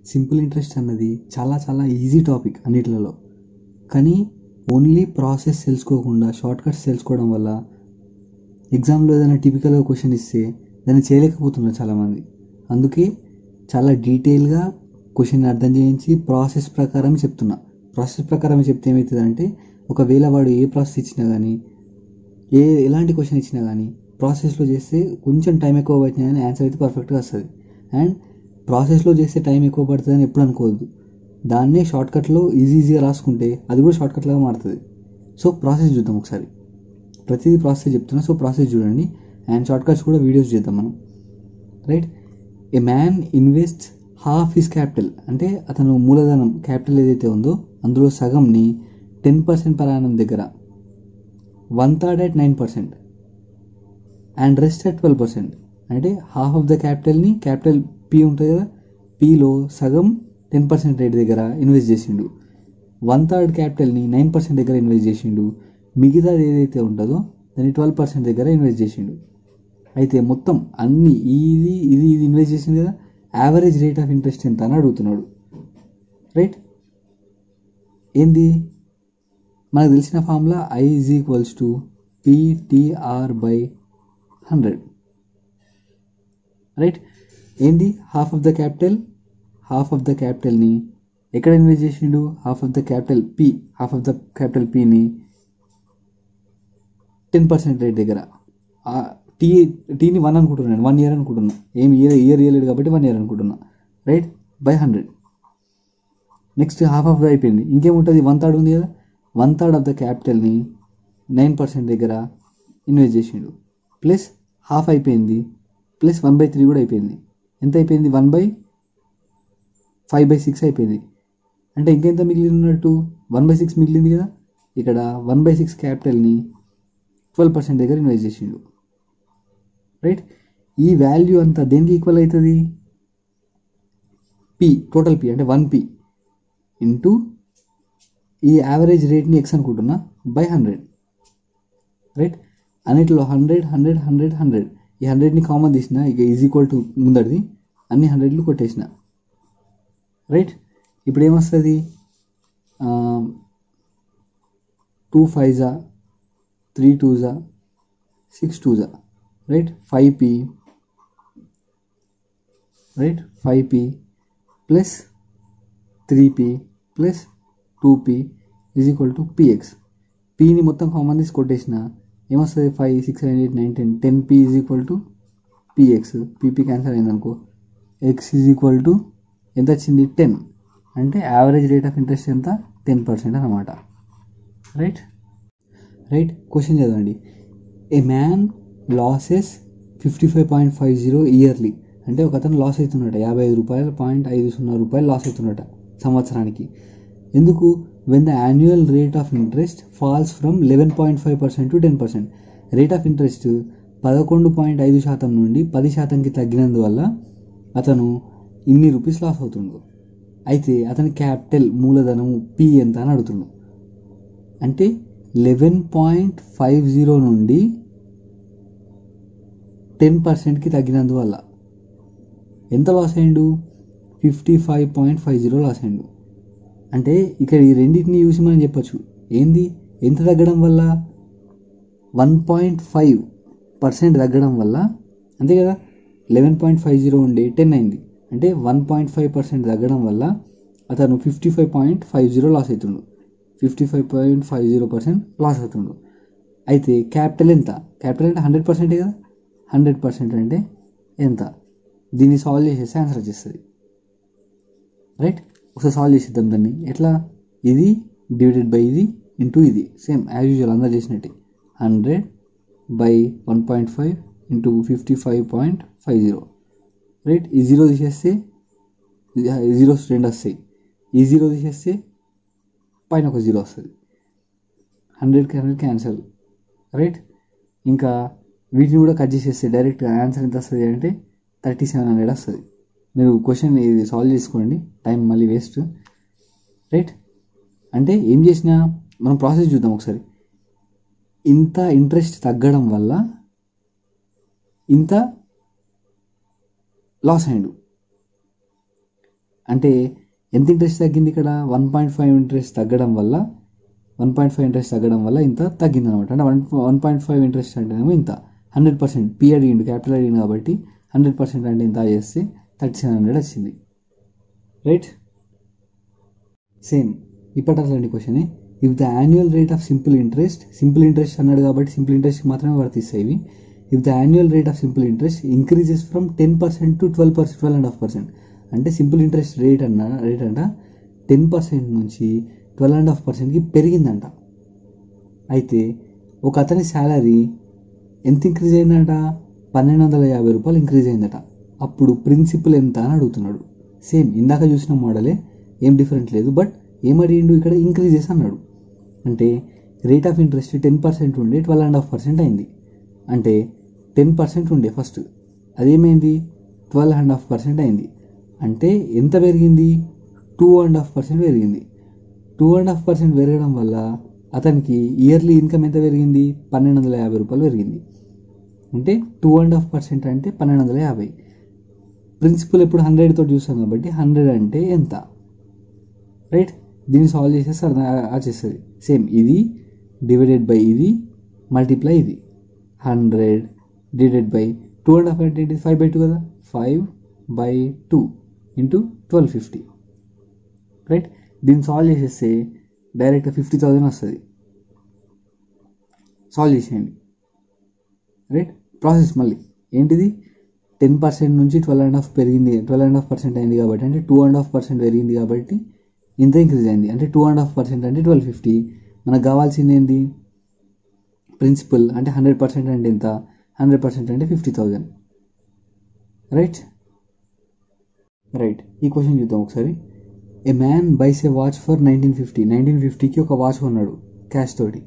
Simple interest అన్నది చాలా చాలా ఈజీ టాపిక్ అన్నిట్లలో. కానీ ఓన్లీ ప్రాసెస్ తెలుసుకోకుండా షార్ట్ కట్స్ తెలుసుకోవడం వల్ల ఎగ్జామ్లో ఏదైనా టిపికల్గా క్వశ్చన్ ఇస్తే దాన్ని చేయలేకపోతున్నారు చాలామంది. అందుకే చాలా డీటెయిల్గా క్వశ్చన్ అర్థం చేయించి ప్రాసెస్ ప్రకారం చెప్తున్నా. ప్రాసెస్ ప్రకారం చెప్తే ఏమవుతుందంటే ఒకవేళ వాడు ఏ ప్రాసెస్ ఇచ్చినా కానీ ఎలాంటి క్వశ్చన్ ఇచ్చినా కానీ ప్రాసెస్లో చేస్తే కొంచెం టైం ఎక్కువ పట్టినా కానీ ఆన్సర్ అయితే పర్ఫెక్ట్గా వస్తుంది. అండ్ ప్రాసెస్లో చేస్తే టైం ఎక్కువ పడుతుందని ఎప్పుడు అనుకోవద్దు. దాన్నే షార్ట్కట్లో ఈజీగా రాసుకుంటే అది కూడా షార్ట్కట్లాగా మారుతుంది. సో ప్రాసెస్ చూద్దాం ఒకసారి. ప్రతిదీ ప్రాసెస్ చెప్తున్నా, సో ప్రాసెస్ చూడండి. అండ్ షార్ట్కట్స్ కూడా వీడియోస్ చేద్దాం మనం. రైట్. ఏ man invest half his capital, అంటే అతను మూలధనం క్యాపిటల్ ఏదైతే ఉందో అందులో సగంని 10% per annum దగ్గర, 1/3 at 9% అండ్ రెస్ట్ at 12%. అంటే హాఫ్ ఆఫ్ ద క్యాపిటల్ని, క్యాపిటల్ పీ ఉంటుంది కదా, పీలో సగం 10% రేట్ దగ్గర ఇన్వెస్ట్ చేసిండు. 1/3 క్యాపిటల్ని 9% దగ్గర ఇన్వెస్ట్ చేసిండు. మిగతాది ఏదైతే ఉంటుందో దాన్ని 12% దగ్గర ఇన్వెస్ట్ చేసిండు. అయితే మొత్తం అన్ని ఇది ఇది ఇది ఇన్వెస్ట్ చేసింది కదా, యావరేజ్ రేట్ ఆఫ్ ఇంట్రెస్ట్ ఎంత అని అడుగుతున్నాడు. రైట్. ఏంది మనకు తెలిసిన ఫార్ములా I = PTR/100. రైట్. ఏంది half of the capital, half of the క్యాపిటల్ని ఎక్కడ ఇన్వెస్ట్ చేసిండు, హాఫ్ ఆఫ్ ద క్యాపిటల్ పీని 10% రేట్ దగ్గర, టీని 1 అనుకుంటున్నాను, 1 year అనుకుంటున్నా, ఏమి ఇయర్ ఇయర్లేదు కాబట్టి 1 year అనుకుంటున్నా. Right. By 100. Next half of అయిపోయింది, ఇంకేముంటుంది, 1/3 ఉంది కదా, 1/3 ఆఫ్ ద క్యాపిటల్ని 9% దగ్గర ఇన్వెస్ట్ చేసిండు. ప్లస్ హాఫ్ అయిపోయింది, ప్లస్ 1/3 కూడా అయిపోయింది. ఎంత అయిపోయింది, 1/5/6 అయిపోయింది. అంటే ఇంకెంత మిగిలినట్టు, 1/6 మిగిలింది కదా. ఇక్కడ 1/6 క్యాపిటల్ని 12% దగ్గర ఇన్వెస్ట్ చేసిండు. రైట్. ఈ వాల్యూ అంతా దేనికి ఈక్వల్ అవుతుంది, పీ, టోటల్ పీ అంటే 1P ఇంటూ ఈ యావరేజ్ రేట్ని X అనుకుంటున్నా బై 100. రైట్. అన్నిటిలో 100 100 100 100, ఈ 100ని కామన్ తీసిన, ఇక = ముందడిది అన్ని 100లు కొట్టేసిన. రైట్. ఇప్పుడు ఏమొస్తుంది, 2 5s 3 2s 6 2s. Right. 5P, right, 5P plus 3P plus 2P = PX. పీని మొత్తం కామన్ తీసి కొట్టేసిన ఏమొస్తుంది, 5 6 7 8 9 10, 10P = PX. PP క్యాన్సల్ అయింది అనుకో, X = ఎంత వచ్చింది, 10. అంటే యావరేజ్ రేట్ ఆఫ్ ఇంట్రెస్ట్ ఎంత, 10% అన్నమాట. రైట్. రైట్. క్వశ్చన్ చదవండి. ఏ మ్యాన్ లాసెస్ 55.50 ఇయర్లీ, అంటే ఒక అతను లాస్ అవుతున్నట, 55.50 రూపాయలు లాస్ అవుతున్నట సంవత్సరానికి. ఎందుకు, when the annual rate of interest falls from 11.5% to 10%. Rate of interest 11.5% నుండి 10%కి తగ్గినందువల్ల అతను ఇన్ని రూపీస్ లాస్ అవుతుండు. అయితే అతని క్యాపిటల్ మూలధనము పి ఎంత అని అడుగుతుండు. అంటే 11.50 నుండి 10%కి తగ్గినందువల్ల ఎంత లాస్ అయ్యిండు, 55.50 లాస్ అయ్యిండు. అంటే ఇక్కడ ఈ రెండింటిని చూసి మనం చెప్పచ్చు, ఏంది ఎంత తగ్గడం వల్ల, 1.5% తగ్గడం వల్ల, అంతే కదా. 11.50 ఉండి 10 అయింది, అంటే 1.5% తగ్గడం వల్ల అతను 55.50 లాస్ అవుతుండు, 55.50% లాస్ అవుతుండు. అయితే క్యాపిటల్ ఎంత, క్యాపిటల్ అంటే 100% కదా, 100% అంటే ఎంత, దీన్ని సాల్వ్ చేసేస్తే ఆన్సర్ వచ్చేస్తుంది. రైట్. ఒకసారి సాల్వ్ చేసేద్దాం దాన్ని. ఎట్లా, ఇది డివైడెడ్ బై ఇది ఇంటూ ఇది, సేమ్ యాజ్ యూజువల్ అందరూ చేసినట్టే. 100/1.5 ఇంటూ 55.50. రైట్. ఈ 0 తీసేస్తే జీరోస్ 2 వస్తాయి, ఈ 0 తీసేస్తే పైన ఒక 0 వస్తుంది. 100కి 100 క్యాన్సల్. రైట్. ఇంకా వీటిని కూడా కట్ చేసేస్తే డైరెక్ట్గా ఆన్సర్ ఎంత వస్తుంది అంటే 3700 వస్తుంది. మీరు క్వశ్చన్ ఇది సాల్వ్ చేసుకోండి, టైం మళ్ళీ వేస్ట్. రైట్. అంటే ఏం చేసినా మనం ప్రాసెస్ చూద్దాం ఒకసారి. ఇంత ఇంట్రెస్ట్ తగ్గడం వల్ల ఇంత లాస్ అయ్యిండు. అంటే ఎంత ఇంట్రెస్ట్ తగ్గింది ఇక్కడ 1.5 ఇంట్రెస్ట్ తగ్గడం వల్ల 1.5 ఇంట్రెస్ట్ తగ్గడం వల్ల ఇంత తగ్గింది అనమాట. అంటే 1.5 ఇంట్రెస్ట్ అంటేనేమో ఇంత 100% పి అడిగిండు, క్యాపిటల్ అడిగిండు కాబట్టి 100% అంటే ఇంత చేస్తే 3700 వచ్చింది. రైట్. సేమ్ ఇప్పటి అట్లాంటి question, if the annual rate of simple interest అన్నాడు కాబట్టి సింపుల్ ఇంట్రెస్ట్ మాత్రమే వర్తిస్తాయి ఇవి. If the annual rate of simple interest increases from 10% to 12%, 12.5%. అంటే సింపుల్ ఇంట్రెస్ట్ రేట్ అంట 10% నుంచి 12.5%కి పెరిగిందంట. అయితే ఒక అతని శాలరీ ఎంత ఇంక్రీజ్ అయిందంట, 1250 రూపాయలు ఇంక్రీజ్ అయిందట. అప్పుడు ప్రిన్సిపల్ ఎంత అని అడుగుతున్నాడు. సేమ్ ఇందాక చూసిన మోడలే, ఏం డిఫరెంట్ లేదు. బట్ ఏమడిగిండు ఇక్కడ, ఇంక్రీజెస్ అన్నాడు. అంటే రేట్ ఆఫ్ ఇంట్రెస్ట్ 10% ఉండే 12.5% అయింది. అంటే 10% ఉండే ఫస్ట్, అదేమైంది 12.5% అయింది. అంటే ఎంత పెరిగింది, 2.5% పెరిగింది. 2.5% పెరగడం వల్ల అతనికి ఇయర్లీ ఇన్కమ్ ఎంత పెరిగింది, 1250 రూపాయలు పెరిగింది. అంటే 2.5% అంటే 1250. ప్రిన్సిపల్ ఎప్పుడు 100 తోటి చూస్తాం కాబట్టి 100 అంటే ఎంత, రైట్. దీన్ని సాల్వ్ చేసేస్తే అర్థం వచ్చేస్తుంది. సేమ్ ఇది డివైడెడ్ బై ఇది మల్టిప్లై ఇది 100 డివైడెడ్ బై 2.5 అంటే ఇది 5/2 కదా, 5/2 ఇంటూ 1250, రైట్. దీన్ని సాల్వ్ చేసేస్తే డైరెక్ట్ 50,000 వస్తుంది. సాల్వ్ చేసేయండి, రైట్. ప్రాసెస్ మళ్ళీ ఏంటిది, 10% నుంచి 12.5 పెరిగింది, 12.5% అయింది కాబట్టి, అంటే 2.5% పెరిగింది కాబట్టి ఇంత ఇంక్రీజ్ అయింది. అంటే 2.5% అంటే 1250. మనకు కావాల్సింది ఏంటి, ప్రిన్సిపల్. అంటే 100% అంటే ఎంత, 100% అంటే 50,000, రైట్. ఈ క్వశ్చన్ చూద్దాం ఒకసారి. A man buys a watch for 1950కి ఒక వాచ్ కొన్నాడు క్యాష్ తోటి.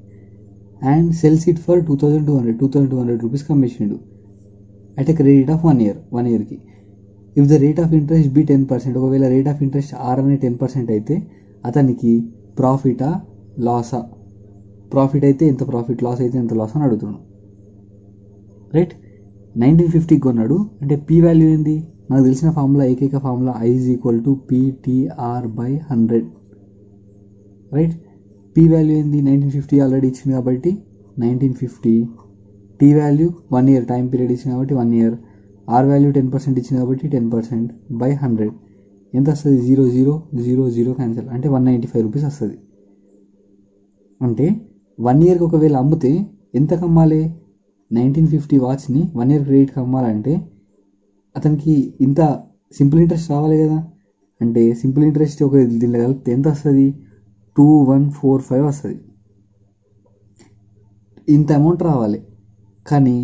And sells it for 2200 rupees కమ్మేసిండు అట్ ఎ క్రెడిట్ ఆఫ్ 1 ఇయర్కి. If the rate of interest be 10%, ఒకవేళ రేట్ ఆఫ్ ఇంట్రెస్ట్ ఆర్ అనే 10% అయితే అతనికి ప్రాఫిటా లాసా, ప్రాఫిట్ అయితే ఎంత ప్రాఫిట్, లాస్ అయితే ఎంత లాస్ అని అడుగుతున్నాడు, రైట్. 1950కి కొన్నాడు అంటే పీ వాల్యూ ఏంది, మనకు తెలిసిన ఫార్ములా, ఏకైక formula I = PTR/100, right. P value ఏంది, 1950 ఆల్రెడీ ఇచ్చింది కాబట్టి 1950, T value 1 year time period ఇచ్చింది కాబట్టి 1 ఇయర్, ఆర్ వాల్యూ 10% ఇచ్చింది కాబట్టి 10%/100 ఎంత వస్తుంది, 0 క్యాన్సిల్, అంటే 195 రూపీస్ వస్తుంది. అంటే 1 ఇయర్కి ఒకవేళ అమ్మితే ఎంత కమ్మాలి, 1950 వాచ్ని 1 ఇయర్ క్రెడిట్కి అమ్మాలంటే అతనికి ఇంత సింపుల్ ఇంట్రెస్ట్ రావాలి కదా. అంటే సింపుల్ ఇంట్రెస్ట్ ఒక దీనిలో కలిపితే ఎంత వస్తుంది, 2145 వస్తుంది. ఇంత అమౌంట్ రావాలి. కానీ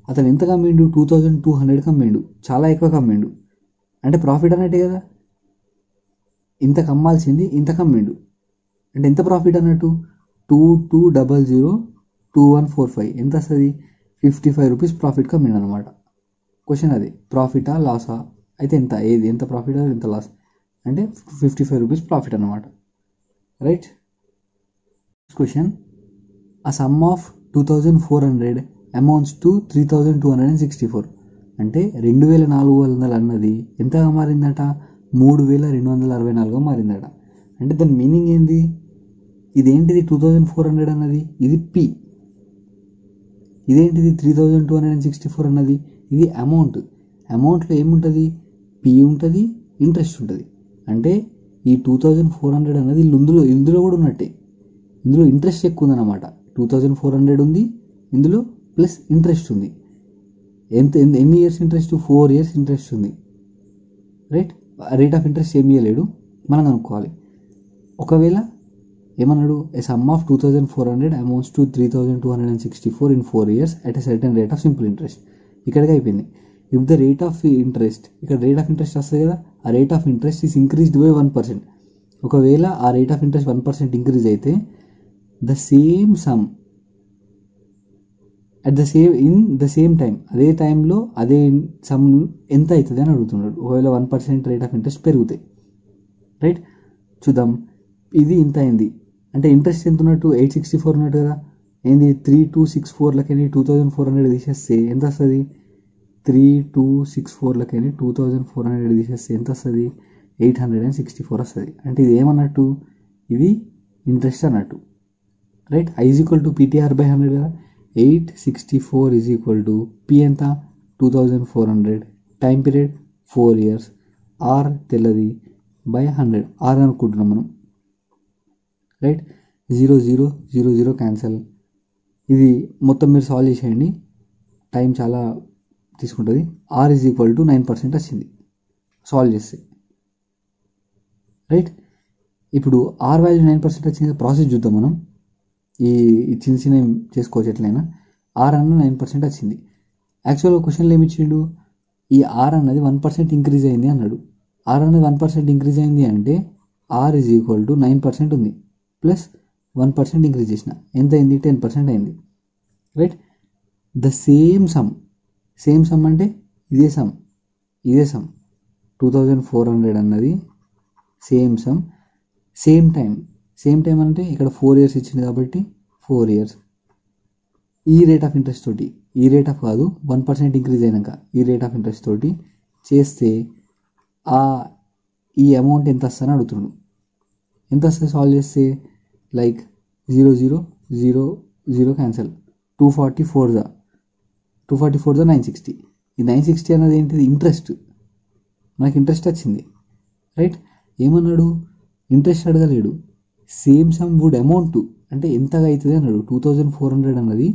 అతను ఎంత కమ్మిండు, 2200 కమ్మిండు, చాలా ఎక్కువ కమ్మిండు. అంటే ప్రాఫిట్ అన్నట్టే కదా. ఇంత కమ్మాల్సింది ఇంత కమ్మిండు అంటే ఎంత ప్రాఫిట్ అన్నట్టు, 22002145 ఎంత వస్తుంది, 55 రూపీస్ ప్రాఫిట్ కమ్మిండు అనమాట. క్వశ్చన్ అది, ప్రాఫిటా లాసా, అయితే ఎంత, ఏది ఎంత ప్రాఫిట్ ఎంత లాస్, అంటే 55 రూపీస్ ప్రాఫిట్ అనమాట, right. Question, a sum of 2400 amounts to 3264. అంటే 2400 అన్నది ఎంతగా మారిందట, 3264గా మారిందట. అంటే దాని మీనింగ్ ఏంది, ఇదేంటిది 2400 అన్నది, ఇది పి. ఇదేంటిది 3264 అన్నది, ఇది అమౌంట్లో ఏముంటుంది, పి ఉంటుంది, ఇంట్రెస్ట్ ఉంటుంది. అంటే ఈ 2400 అన్నది ఇందులో కూడా ఉన్నట్టే, ఇందులో ఇంట్రెస్ట్ ఎక్కువ ఉందన్నమాట. 2400 ఉంది, ఇందులో ప్లస్ ఇంట్రెస్ట్ ఉంది. ఎన్ని ఇయర్స్ ఇంట్రెస్ట్, 4 ఇయర్స్ ఇంట్రెస్ట్ ఉంది, రైట్. రేట్ ఆఫ్ ఇంట్రెస్ట్ ఏమి ఇవ్వలేడు, మనం కనుక్కోవాలి. ఒకవేళ ఏమన్నాడు, a sum of 2400 amounts to 3264 in 4 years at a certain rate of simple interest. ఇక్కడికి అయిపోయింది. If the rate of interest, ఇక్కడ రేట్ ఆఫ్ ఇంట్రెస్ట్ వస్తుంది కదా, ఆ rate of interest is increased by 1%. ఒకవేళ ఆ రేట్ ఆఫ్ ఇంట్రెస్ట్ 1% ఇంక్రీజ్ అయితే the same some at in the same time, అదే టైంలో అదే సమ్ ఎంత అవుతుంది అని అడుగుతున్నాడు. ఒకవేళ 1% రేట్ ఆఫ్ ఇంట్రెస్ట్ పెరుగుతాయి, రైట్. చూద్దాం, ఇది ఇంత అయింది అంటే ఇంట్రెస్ట్ ఎంత ఉన్నట్టు, 864 ఉన్నట్టు కదా. ఏంది 3264లకని 2400 తీసేస్తే ఎంత వస్తుంది, 3264లకని 2400 తీసేస్తే ఎంత వస్తుంది, 864 వస్తుంది. అంటే ఇది ఏమన్నట్టు, ఇది ఇంట్రెస్ట్ అన్నట్టు, right. I is equal to PTR/100 కదా. 864 is equal to P ఎంత 2400, టైం పీరియడ్ 4 years, R తెల్లది బై 100, R అనుకుంటున్నాం మనం, రైట్. 0 0 0 0 క్యాన్సల్. ఇది మొత్తం మీరు సాల్వ్ చేసేయండి, టైం చాలా తీసుకుంటుంది. R is equal to 9% వచ్చింది సాల్వ్ చేస్తే, రైట్. ఇప్పుడు R వాల్యూ 9% వచ్చింది. ప్రాసెస్ చూద్దాం మనం, ఈ చిన్న చిన్న చేసుకోవచ్చు ఎట్లయినా. R అన్న 9% వచ్చింది. యాక్చువల్గా క్వశ్చన్లో ఏమి ఇచ్చిండు, ఈ R అన్నది 1% ఇంక్రీజ్ అయింది అన్నాడు. R అన్నది 1% ఇంక్రీజ్ అయింది అంటే R is equal to 9% ఉంది ప్లస్ 1% ఇంక్రీజ్ చేసిన ఎంత అయింది, 10% అయింది, రైట్. ద సేమ్ సమ్ అంటే ఇదే సమ్ 2400 అన్నది సేమ్ సమ్, సేమ్ టైం అంటే ఇక్కడ 4 years ఇచ్చింది కాబట్టి 4 years. ఈ రేట్ ఆఫ్ ఇంట్రెస్ట్ తోటి, ఈ రేట్ ఆఫ్ కాదు 1% ఇంక్రీజ్ అయినాక ఈ రేట్ ఆఫ్ ఇంట్రెస్ట్ తోటి చేస్తే ఈ అమౌంట్ ఎంత వస్తుందని అడుగుతున్నాడు. ఎంత వస్తుంది సాల్వ్ చేస్తే, లైక్ 0 0 0 0 క్యాన్సల్, 244 960. ఈ 960 అన్నది ఏంటిది, ఇంట్రెస్ట్. మనకి ఇంట్రెస్ట్ వచ్చింది, రైట్. ఏమన్నాడు, ఇంట్రెస్ట్ అడగలేడు, సేమ్ సమ్ వుడ్ అమౌంట్ అంటే ఎంతగా అవుతుంది అన్నాడు. 2400 అన్నది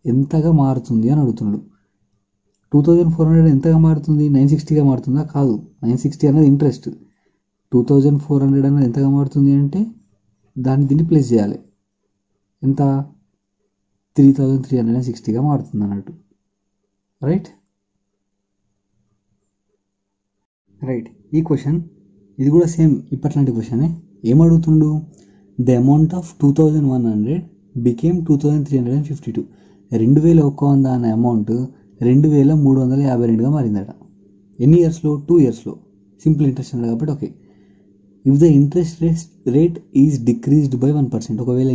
ఎంతగా మారుతుంది అని అడుగుతున్నాడు. 2400 ఎంతగా మారుతుంది, 960గా మారుతుందా, కాదు. 960 అన్నది ఇంట్రెస్ట్, 2400 అన్నది ఎంతగా మారుతుంది అంటే దీన్ని ప్లేస్ చేయాలి, ఎంత 3360గా మారుతుంది అన్నట్టు, రైట్. ఈ క్వశ్చన్ ఇది కూడా సేమ్ ఇప్పట్లాంటి క్వశ్చనే. ఏమడుగుతుండు, ద అమౌంట్ ఆఫ్ 2100 బికేమ్ 2352. 2100 అనే అమౌంట్ 2352గా మారిందట. ఎన్ని ఇయర్స్లో, 2 yearsలో. సింపుల్ ఇంట్రెస్ట్ అన్నాడు కాబట్టి okay. If the interest rate is decreased by 1%, ఒకవేళ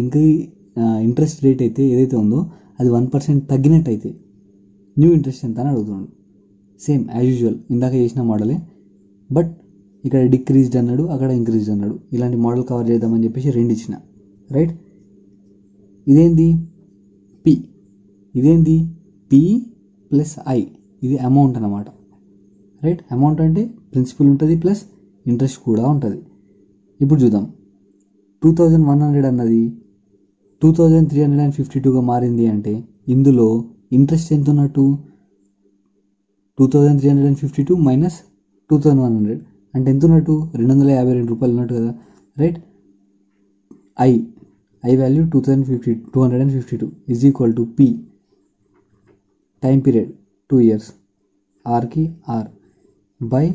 ఇంట్రెస్ట్ రేట్ అయితే ఏదైతే ఉందో అది 1% తగ్గినట్టు అయితే న్యూ ఇంట్రెస్ట్ ఎంత అని అడుగుతున్నాడు. సేమ్ యాజ్ యూజువల్ ఇందాక చేసిన మోడలే, బట్ ఇక్కడ డిక్రీజ్డ్ అన్నాడు, అక్కడ ఇంక్రీజ్డ్ అన్నాడు. ఇలాంటి మోడల్ కవర్ చేద్దామని చెప్పేసి 2 ఇచ్చిన, రైట్. ఇదేంది P, ఇదేంది P ప్లస్ I, ఇది అమౌంట్ అన్నమాట, రైట్. అమౌంట్ అంటే ప్రిన్సిపల్ ఉంటుంది ప్లస్ ఇంట్రెస్ట్ కూడా ఉంటుంది. ఇప్పుడు చూద్దాం, 2100 అన్నది 2352గా మారింది అంటే ఇందులో ఇంట్రెస్ట్ ఎంత ఉన్నట్టు, 2352 మైనస్ 2100 అంటే ఎంత ఉన్నట్టు, 252 రూపాయలు ఉన్నట్టు కదా, right. I value 252 is equal to P, time period 2 years, Arki R by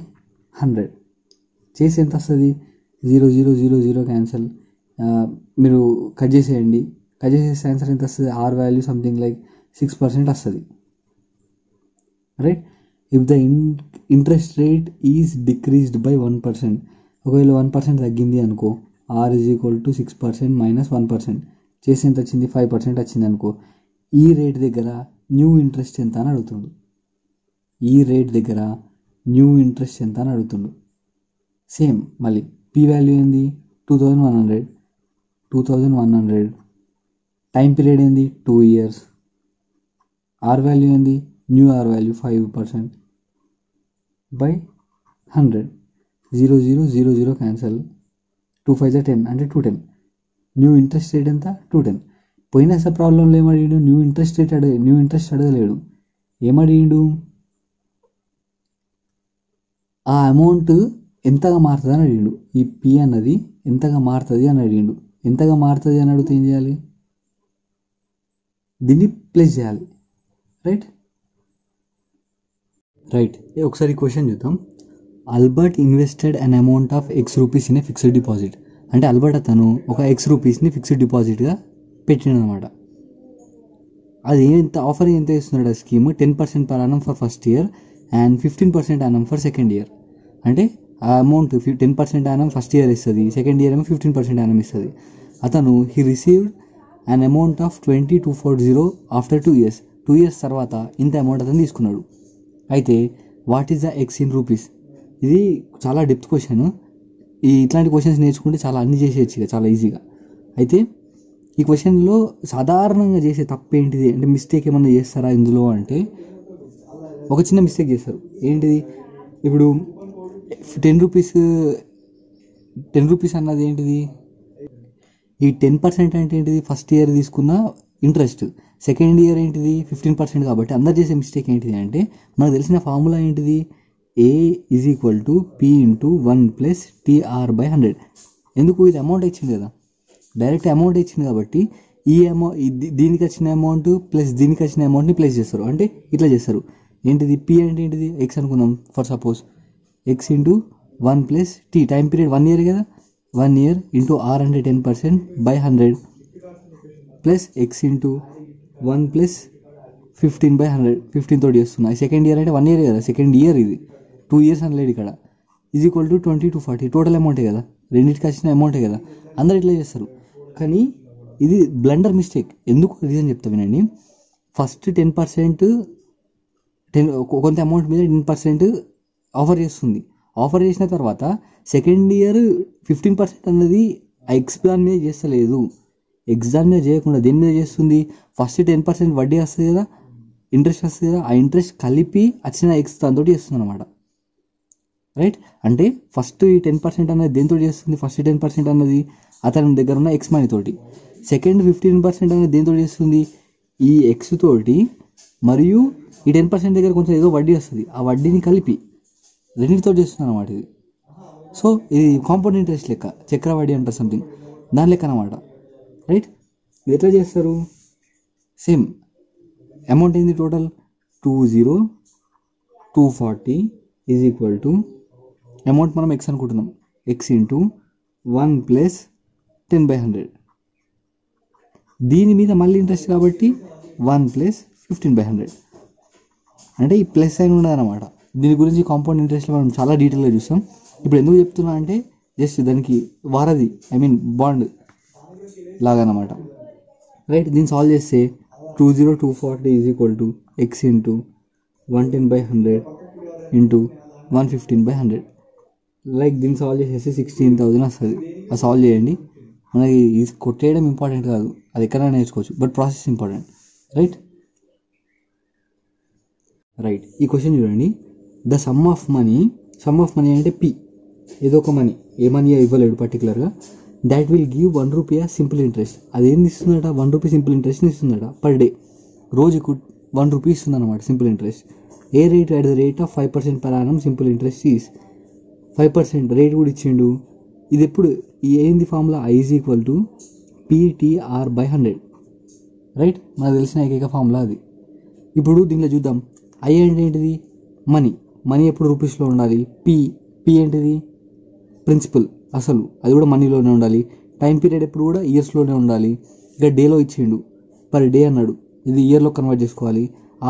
100 చేసి ఎంత వస్తుంది, 0 0 0 0 క్యాన్సల్. మీరు కట్ చేసేయండి, కట్ చేసేస్తే ఆన్సర్ ఎంత వస్తుంది, R వాల్యూ సంథింగ్ లైక్ 6% వస్తుంది, right. If the interest rate is decreased by 1%, ఒకవేళ 1% తగ్గింది అనుకో, R is equal to 6% minus 1% చేసి ఎంత వచ్చింది, 5% వచ్చింది అనుకో. ఈ రేట్ దగ్గర న్యూ ఇంట్రెస్ట్ ఎంత అని అడుగుతుండు, సేమ్ మళ్ళీ P వాల్యూ ఏంది 2100, టైం పీరియడ్ ఏంది 2 years, R వాల్యూ ఏంది, new R value 5% by 100, 0 0 0 0 cancel, 2 5 10 అంటే 210. న్యూ ఇంట్రెస్ట్ రేట్ ఎంత, 210. పోయిన ప్రాబ్లంలో ఏమడిగిండు, న్యూ ఇంట్రెస్ట్ అడగలేడు. ఏమడిగిండు, ఆ అమౌంట్ ఎంతగా మారుతుంది అని అడిగిండు. ఈ P అన్నది ఎంతగా మారుతుంది అని అడిగిండు. ఎంతగా మారుతుంది అని అడిగితే ఏం చేయాలి, దీన్ని ప్లేస్ చేయాలి, రైట్. ఒకసారి క్వశ్చన్ చూద్దాం. Albert invested an amount of X rupees in a fixed deposit. అంటే అల్బర్ట్ అతను ఒక X రూపీస్ని ఫిక్స్డ్ డిపాజిట్గా పెట్టిండు అనమాట. అది ఆఫర్ ఎంత ఇస్తున్నాడు ఆ scheme, 10% per annum for first year and 15% annum for second year. అంటే ఆ అమౌంట్ 10% annum ఫస్ట్ ఇయర్ ఇస్తుంది, సెకండ్ ఇయర్ ఏమో 15% annum ఇస్తుంది. అతను he received an amount of 2240 after 2 years. 2 years తర్వాత ఇంత అమౌంట్ అతను తీసుకున్నాడు. అయితే what is the X in rupees. ఇది చాలా డెప్త్ క్వశ్చన్, ఇట్లాంటి క్వశ్చన్స్ నేర్చుకుంటే చాలా అన్ని చేసేయచ్చు ఇక చాలా ఈజీగా. అయితే ఈ క్వశ్చన్లో సాధారణంగా చేసే తప్పు ఏంటిది అంటే మిస్టేక్ ఏమన్నా చేస్తారా ఇందులో అంటే ఒక చిన్న మిస్టేక్ చేస్తారు. ఏంటిది, ఇప్పుడు 10 రూపీస్ అన్నది ఏంటిది, ఈ 10% అంటే ఏంటిది, ఫస్ట్ ఇయర్ తీసుకున్న ఇంట్రెస్ట్, సెకండ్ ఇయర్ ఏంటిది 15%. కాబట్టి అందరు చేసే మిస్టేక్ ఏంటిది అంటే మనకు తెలిసిన ఫార్ములా ఏంటిది, A = P × 1 + TR/100. ఎందుకు, ఇది అమౌంట్ ఇచ్చింది కదా, డైరెక్ట్ అమౌంట్ ఇచ్చింది కాబట్టి ఈ అమౌంట్ దీనికి వచ్చిన అమౌంట్ ప్లస్ దీనికి వచ్చిన అమౌంట్ని ప్లస్ చేస్తారు. అంటే ఇట్లా చేస్తారు. ఏంటిది, P అంటే ఏంటిది X అనుకుందాం for suppose, X × 1 + T, time period 1 year కదా, 1 ఇయర్ × R అంటే 10%/100 ప్లస్ X × 1 + 15/100, 15 తోటి చేస్తున్నా. సెకండ్ ఇయర్ అంటే 1 ఇయర్ కదా, సెకండ్ ఇయర్ ఇది 2 ఇయర్స్ అనలేదు ఇక్కడ, = 20 to 40 టోటల్ అమౌంటే కదా, రెండింటికి వచ్చిన అమౌంటే కదా, అందరు ఇట్లా చేస్తారు. కానీ ఇది బ్లండర్ మిస్టేక్. ఎందుకు రీజన్ చెప్తా వినండి. ఫస్ట్ 10% కొంత అమౌంట్ మీద 10% ఆఫర్ చేస్తుంది. ఆఫర్ చేసిన తర్వాత సెకండ్ ఇయర్ 15% అన్నది ఎగ్జామ్ మీద చేస్తలేదు. ఎగ్జామ్ మీద చేయకుండా దేని మీద చేస్తుంది, ఫస్ట్ 10% వడ్డీ వస్తుంది కదా, ఇంట్రెస్ట్ వస్తుంది కదా, ఆ ఇంట్రెస్ట్ కలిపి వచ్చిన ఎక్స్ దాంతో చేస్తుంది అనమాట. రైట్, అంటే ఫస్ట్ ఈ 10% అన్నది దేంతో చేస్తుంది, ఫస్ట్ 10% అన్నది అతని దగ్గర ఉన్న ఎక్స్ మనీ తోటి, సెకండ్ 15% అనేది దేంతో చేస్తుంది, ఈ ఎక్స్ తోటి, మరియు ఈ 10% దగ్గర కొంచెం ఏదో వడ్డీ వస్తుంది, ఆ వడ్డీని కలిపి రెండింటితో చేస్తుంది అనమాట ఇది. సో ఇది కాంపౌండ్ ఇంట్రెస్ట్ లెక్క, చక్రవడ్డీ అంటారు సంథింగ్, దాని లెక్క అనమాట. రైట్, ఇది ఎట్లా చేస్తారు, సేమ్ అమౌంట్ ఏంది టోటల్ 20240 = అమౌంట్ మనం ఎక్స్ అనుకుంటున్నాం, X × 1 + 10/100, దీని మీద మళ్ళీ ఇంట్రెస్ట్ కాబట్టి 1 + 15/100, అంటే ఈ ప్లస్ సైన్ ఉండదన్నమాట. దీని గురించి కాంపౌండ్ ఇంట్రెస్ట్లో మనం చాలా డీటెయిల్గా చూస్తాం. ఇప్పుడు ఎందుకు చెప్తున్నా అంటే జస్ట్ దానికి వారధి, బాండ్ లాగా అనమాట. రైట్, దీన్ని సాల్వ్ చేస్తే 20240 = X × 110/100 × 115/100. లైక్ దీన్ని సాల్వ్ చేసేసి 16,000 వస్తుంది. అది సాల్వ్ చేయండి. మనకి ఇది కొట్టేయడం ఇంపార్టెంట్ కాదు, అది ఎక్కడైనా నేర్చుకోవచ్చు, బట్ ప్రాసెస్ ఇంపార్టెంట్. రైట్, ఈ క్వశ్చన్ చూడండి. ద సమ్ ఆఫ్ మనీ అంటే P, ఏదో ఒక మనీ, ఏ మనీ ఇవ్వలేడు పర్టికులర్గా, that will give 1 rupee simple interest. అదేం ఇస్తుందట, 1 రూపీ సింపుల్ ఇంట్రెస్ట్ని ఇస్తుందట పర్ డే, రోజుకు 1 రూపీ ఇస్తుంది అనమాట simple interest. A rate, at the rate of 5% per annum simple interest is 5% rate కూడా ఇచ్చిండు. ఇది ఎప్పుడు ఏంది ఫార్ములా, I = PTR/100. రైట్, మనకు తెలిసిన ఏకైక ఫార్ములా అది. ఇప్పుడు దీనిలో చూద్దాం. I అంటే ఏంటిది, మనీ ఎప్పుడు రూపీస్లో ఉండాలి. P ఏంటిది, ప్రిన్సిపల్, అసలు అది కూడా మనీలోనే ఉండాలి. టైం పీరియడ్ ఎప్పుడు కూడా ఇయర్స్లోనే ఉండాలి. ఇక డేలో ఇచ్చిండు, పర్ డే అన్నాడు, ఇది ఇయర్లో కన్వర్ట్ చేసుకోవాలి.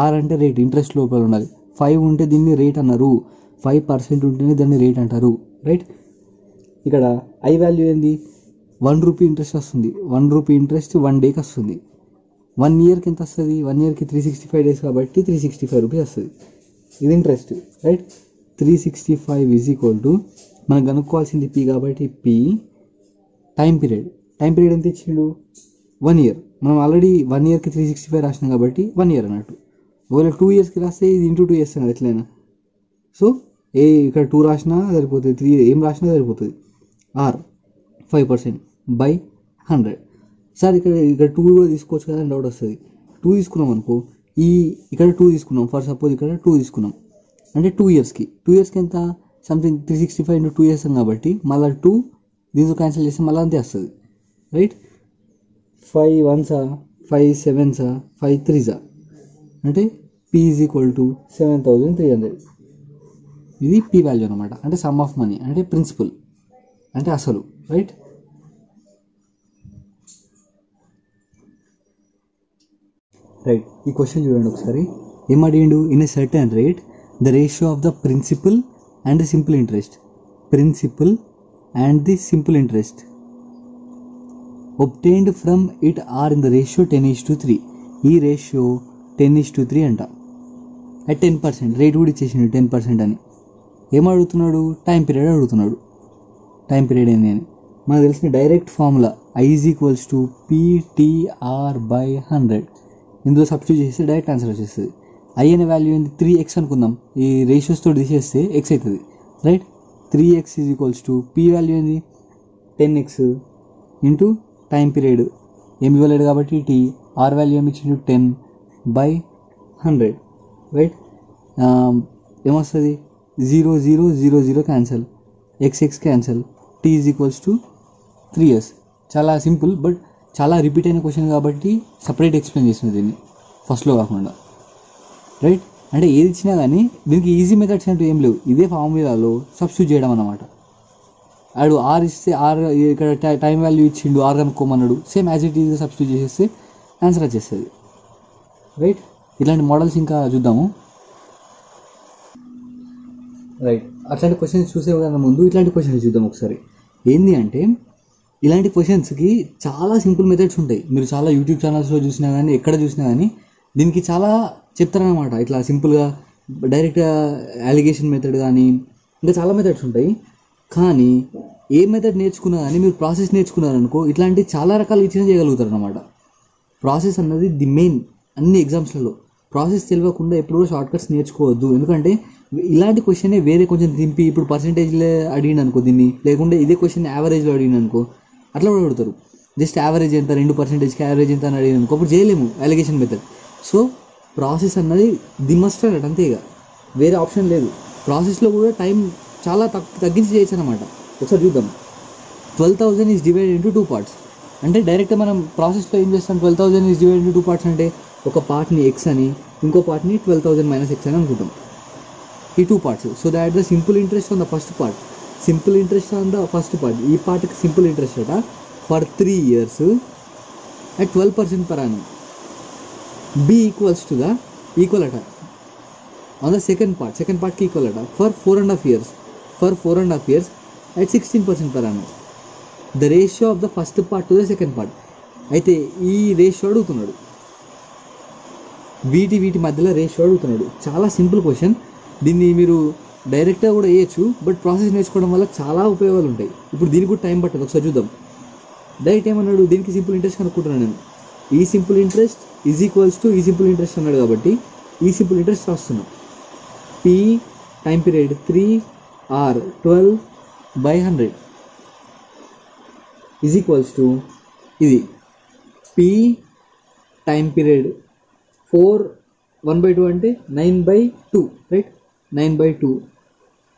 R అంటే రేట్, ఇంట్రెస్ట్ లోపల ఉండాలి. 5 ఉంటే దీన్ని రేట్ అన్నారు, 5% ఉంటేనే దాన్ని రేట్ అంటారు. రైట్, ఇక్కడ I వాల్యూ ఏంది, 1 రూపీ ఇంట్రెస్ట్ వస్తుంది. 1 రూపీ ఇంట్రెస్ట్ 1 డేకి వస్తుంది. 1 ఇయర్కి ఎంత వస్తుంది, 1 ఇయర్కి 365 డేస్ కాబట్టి 365 రూపీస్ వస్తుంది. ఇది ఇంట్రెస్ట్. రైట్, 365 మనం కనుక్కోవాల్సింది P కాబట్టి P. టైం పీరియడ్ ఎంత ఇచ్చిండు, 1 ఇయర్. మనం ఆల్రెడీ 1 ఇయర్కి 365 రాసినాం కాబట్టి 1 ఇయర్ అన్నట్టు. ఒకవేళ 2 ఇయర్స్కి రాస్తే ఇది × 2 చేస్తాను ఎట్లయినా. సో ఇక్కడ 2 రాసినా సరిపోతుంది, 3 ఏం రాసినా సరిపోతుంది. R 5%/100. సార్ ఇక్కడ 2 కూడా తీసుకోవచ్చు కదా అని డౌట్ వస్తుంది. 2 తీసుకున్నాం అనుకో, ఇక్కడ 2 తీసుకున్నాం ఫర్ సపోజ్, ఇక్కడ 2 తీసుకున్నాం అంటే 2 ఇయర్స్కి ఎంత, సంథింగ్ 365 × 2 చేస్తాం కాబట్టి మళ్ళీ 2 దీంతో క్యాన్సిల్ చేస్తే మళ్ళీ అంతే వస్తుంది. రైట్, 5 1s 5 7s 5 3s అంటే P = 7,300. ఇది P వాల్యూ అనమాట, అంటే సమ్ ఆఫ్ మనీ అంటే ప్రిన్సిపల్ అంటే అసలు. రైట్, ఈ క్వశ్చన్ చూడండి ఒకసారి. ఏం అడిగిండు, in a certain rate the ratio of the principal and the simple interest obtained from it are in the ratio 10:3. ఈ రేషియో 10:3 అంట. అట్ 10% రేట్ కూడా ఇచ్చేసిండు 10% అని. ఏం అడుగుతున్నాడు, టైం పీరియడ్ అడుగుతున్నాడు. టైం పీరియడ్ ఏంది అని. మనకు తెలిసిన direct formula I is equals to PTR/100. ఇందులో సబ్స్టిట్యూట్ చేస్తే డైరెక్ట్ ఆన్సర్ వచ్చేస్తుంది. I అనే వాల్యూ ఏంది 3x అనుకుందాం, ఈ రేషియోస్తో తీసేస్తే x అవుతుంది, right. 3x is equals to P value ఏంది 10x ఇంటూ టైం పీరియడ్ ఏమి ఇవ్వలేడు కాబట్టి T, R వాల్యూ ఏమి ఇచ్చిండు 10/100, రైట్. ఏమొస్తుంది 0 0 0 0 cancel, x cancel, T is equals to 3 years. చాలా సింపుల్ బట్ చాలా రిపీట్ అయిన క్వశ్చన్ కాబట్టి సపరేట్ ఎక్స్ప్లెయిన్ చేసింది దీన్ని ఫస్ట్లో కాకుండా, రైట్. అంటే ఏది ఇచ్చినా కానీ దీనికి ఈజీ మెథడ్స్ అంటూ ఏం లేవు, ఇదే ఫార్ములాలో సబ్స్టిట్యూట్ చేయడం అన్నమాట. ఆడు ఆర్ ఇస్తే ఆర్ ఇక్కడ టైం వాల్యూ ఇచ్చిండు, ఆర్ కనుక్కోమన్నాడు, same as it is substitute చేసేస్తే ఆన్సర్ వచ్చేస్తుంది, రైట్. ఇట్లాంటి మోడల్స్ ఇంకా చూద్దాము, రైట్. అట్లాంటి క్వశ్చన్స్ చూసే కన్నా ముందు ఇట్లాంటి క్వశ్చన్స్ చూద్దాం ఒకసారి. ఏంది అంటే ఇలాంటి క్వశ్చన్స్కి చాలా సింపుల్ మెథడ్స్ ఉంటాయి. మీరు చాలా యూట్యూబ్ ఛానల్స్లో చూసినా కానీ ఎక్కడ చూసినా కానీ దీనికి చాలా చెప్తారనమాట. ఇట్లా సింపుల్గా డైరెక్ట్ అలిగేషన్ మెథడ్ కానీ ఇంకా చాలా మెథడ్స్ ఉంటాయి. కానీ ఏ మెథడ్ నేర్చుకున్నా కానీ మీరు ప్రాసెస్ నేర్చుకున్నారనుకో ఇట్లాంటి చాలా రకాలు ఇచ్చిన చేయగలుగుతారు అనమాట. ప్రాసెస్ అన్నది ది మెయిన్ అన్ని ఎగ్జామ్స్లలో. ప్రాసెస్ తెలియకుండా ఎప్పుడూ షార్ట్ కట్స్ నేర్చుకోవద్దు. ఎందుకంటే ఇలాంటి క్వశ్చనే వేరే కొంచెం దింపి ఇప్పుడు పర్సెంటేజ్లో అడిగిండు అనుకో దీన్ని, లేకుంటే ఇదే క్వశ్చన్ యావరేజ్లో అడిగిండు అనుకో అట్లా కూడా పెడతారు. జస్ట్ యావరేజ్ ఎంత 2%కి యావరేజ్ ఎంత అని అడిగిన అనుకో అప్పుడు చేయలేము అలిగేషన్ మెథడ్. సో ప్రాసెస్ అన్నది ది మస్ట్ అన్నట్టు, అంతే, ఇక వేరే ఆప్షన్ లేదు. ప్రాసెస్లో కూడా టైం చాలా తగ్గించి చేయొచ్చు అనమాట. ఒకసారి చూద్దాం. 12,000 ఈజ్ డివైడెడ్ ఇంటూ 2 parts. అంటే డైరెక్ట్గా మనం ప్రాసెస్లో ఏం చేస్తాం, 12,000 ఈజ్ డివైడెడ్ ఇంటూ 2 parts అంటే ఒక పార్ట్ని x అని ఇంకో పార్ట్ని 12,000 - x అని అనుకుంటాం, ఈ 2 parts. So that the simple interest on the first part, simple interest on the first part, ఈ పార్ట్కి సింపుల్ ఇంట్రెస్ట్ అట for 3 years at 12% per annum. B equals to the equal అట ఆన్ ద సెకండ్ పార్ట్కి equal అట for 4.5 years at 16% per annum. The ratio of the first part to the second part. అయితే ఈ ratio అడుగుతున్నాడు, వీటి మధ్యలో ratio అడుగుతున్నాడు. చాలా సింపుల్ క్వశ్చన్. దీన్ని మీరు డైరెక్ట్గా కూడా వేయచ్చు, బట్ ప్రాసెస్ నేర్చుకోవడం వల్ల చాలా ఉపయోగాలు ఉంటాయి. ఇప్పుడు దీనికి కూడా టైం పట్టదు, ఒకసారి చూద్దాం. డైరెక్ట్ ఏమన్నాడు, దీనికి సింపుల్ ఇంట్రెస్ట్ కనుక్కుంటున్నాను నేను. ఈ simple interest is equals to ఈ సింపుల్ ఇంట్రెస్ట్ అన్నాడు కాబట్టి ఈ సింపుల్ ఇంట్రెస్ట్ రాస్తున్నాం. P time period 3R 12/100 is equals to ఇది P టైం పీరియడ్ 1/2 అంటే 9/2, రైట్. 9/2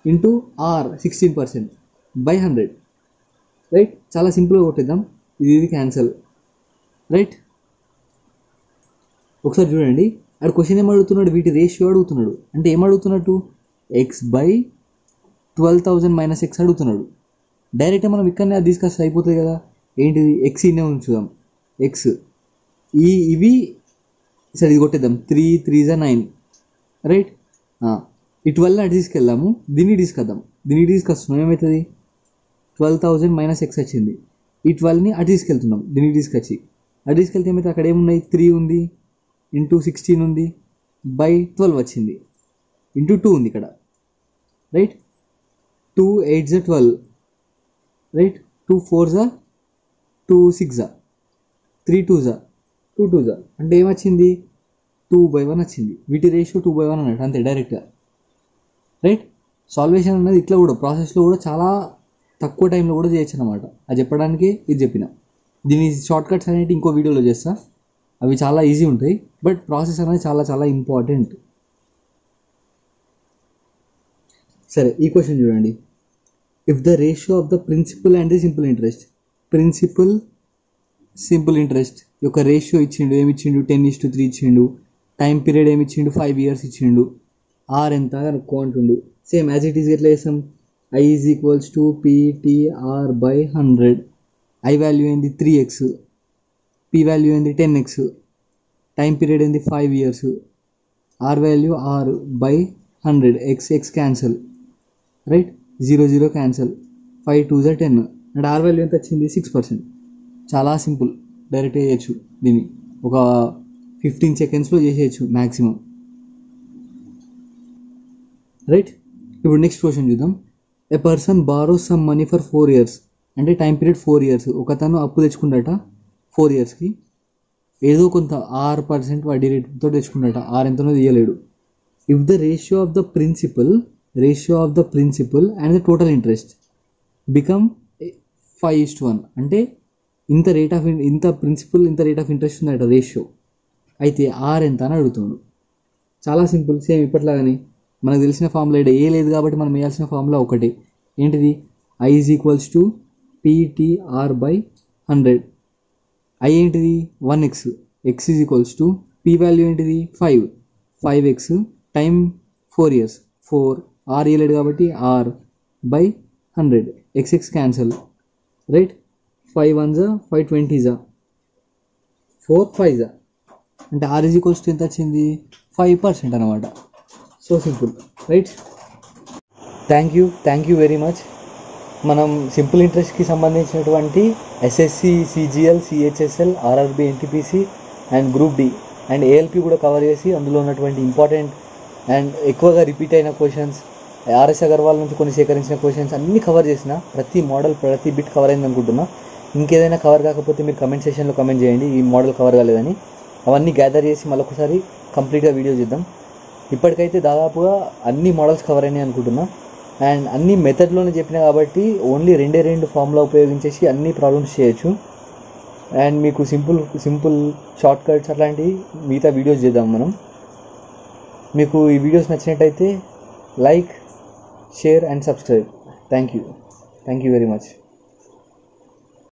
into R 16%/100, right. చాలా సింపుల్గా కొట్టేద్దాం, ఇది క్యాన్సల్, రైట్. ఒకసారి చూడండి, ఆడు క్వశ్చన్ ఏం అడుగుతున్నాడు, వీటి రేషియో అడుగుతున్నాడు. అంటే ఏం అడుగుతున్నట్టు x/12,000 - x అడుగుతున్నాడు. డైరెక్ట్గా మనం ఇక్కడనే అది డిస్కస్ అయిపోతుంది కదా. ఏంటిది x ఇన్నే ఉంచుదాం, x ఇవి సరే ఇది కొట్టేద్దాం. 3 3s 9, రైట్. ఇటువల్ల అటు తీసుకెళ్దాము, దీన్ని తీసుకొద్దాం. దీన్ని తీసుకొస్తున్నాం, ఏమవుతుంది 12,000 - x వచ్చింది. ఈ 12ని అటు తీసుకెళ్తున్నాం, దీన్ని తీసుకొచ్చి అటు తీసుకెళ్తే ఏమైతే అక్కడ ఏమున్నాయి 3 ఉంది ఇంటూ 16 ఉంది /12 వచ్చింది ఇంటూ 2 ఉంది ఇక్కడ, right. 2 8s 12, right. 2 4s 2 6 3 2s 2 2s అంటే ఏమొచ్చింది 2/1 వచ్చింది. వీటి రేషియో 2/1 అన్నట్టు, అంతే డైరెక్ట్గా, రైట్. సాల్వేషన్ అనేది ఇట్లా కూడా ప్రాసెస్లో కూడా చాలా తక్కువ టైంలో కూడా చేయొచ్చు అనమాట. అది చెప్పడానికి ఇది చెప్పిన. దీని షార్ట్ కట్స్ అనేవి ఇంకో వీడియోలో చేస్తా, అవి చాలా ఈజీ ఉంటాయి. బట్ ప్రాసెస్ అనేది చాలా చాలా ఇంపార్టెంట్. సరే ఈ క్వశ్చన్ చూడండి. If the ratio of the principal and the simple interest, principal simple interest యొక్క రేషియో ఇచ్చిండు, ఏమి ఇచ్చిండు 10:3 ఇచ్చిండు. టైం పీరియడ్ ఏమి ఇచ్చిండు 5 years ఇచ్చిండు. ఆర్ ఎంత కనుక్కో అంటుండు. సేమ్ యాజ్ ఇట్ ఈస్ ఎట్లా చేస్తాం, I is equals to PTR/100. I value ఏంది 3x, P వాల్యూ ఏంది 10x, టైం పీరియడ్ ఏంది 5 years, R value R/100, x cancel, right. 0 0 cancel, 5 2s 10 and R value ఎంత వచ్చింది 6%. చాలా సింపుల్, డైరెక్ట్ చేయొచ్చు దీన్ని, ఒక 15 secondsలో చేసేయచ్చు మ్యాక్సిమం, రైట్. ఇప్పుడు నెక్స్ట్ క్వశ్చన్ చూద్దాం. A person borrows some money for 4 years, అంటే టైం పీరియడ్ 4 years. ఒకతను అప్పు తెచ్చుకుంటాట 4 yearsకి, ఏదో కొంత 6% వడ్డీ రేటుతో తెచ్చుకుంటాట, 6 ఎంతనో తీయలేడు. If the ratio of the principal and the total interest become 5:1, అంటే ఇంత ప్రిన్సిపల్ ఇంత రేట్ ఆఫ్ ఇంట్రెస్ట్ ఉందట రేషియో, అయితే 6 ఎంత అని అడుగుతుండు. చాలా సింపుల్, సేమ్ ఇప్పట్లాగానే మనకు తెలిసిన ఫార్ములా ఇక్కడ ఏ లేదు కాబట్టి మనం వేయాల్సిన ఫార్ములా ఒకటి, ఏంటిది? I is equals to PTR/100. I ఏంటిది? 1x, x is equals to P value ఏంటిది? 5x టైం 4 years, 4 R ఇయలేడు కాబట్టి R/100, x cancel, right? 5 1s 5 20s 4 5s, అంటే R ఈజ్ ఈక్వల్స్ టు ఎంత వచ్చింది? 5% అనమాట. So simple, right? Thank you very much. మనం simple ఇంట్రెస్ట్కి సంబంధించినటువంటి SSC, CGL, CHSL, RRB, NTPC and group D and ALP కూడా cover చేసి అందులో ఉన్నటువంటి ఇంపార్టెంట్ అండ్ ఎక్కువగా రిపీట్ అయిన క్వశ్చన్స్, RS అగర్వాల్ నుంచి కొన్ని సేకరించిన క్వశ్చన్స్ అన్నీ కవర్ చేసిన, ప్రతి మోడల్ ప్రతి బిట్ కవర్ అయింది అనుకుంటున్నా. ఇంకేదైనా కవర్ కాకపోతే మీరు కమెంట్ సెక్షన్లో కమెంట్ చేయండి ఈ మోడల్ కవర్ కాలేదని. అవన్నీ గ్యాదర్ చేసి మళ్ళొకసారి కంప్లీట్గా వీడియో చేద్దాం. ఇప్పటికైతే దాదాపుగా అన్ని మోడల్స్ కవర్ అయినాయి అనుకుంటున్నా. అండ్ అన్ని మెథడ్లోనే చెప్పినా కాబట్టి ఓన్లీ 2 ఫార్ములా ఉపయోగించేసి అన్ని ప్రాబ్లమ్స్ చేయొచ్చు. అండ్ మీకు సింపుల్ షార్ట్ కట్స్ అట్లాంటివి మిగతా వీడియోస్ చేద్దాం మనం. మీకు ఈ వీడియోస్ నచ్చినట్టయితే like, share and subscribe. Thank you very much.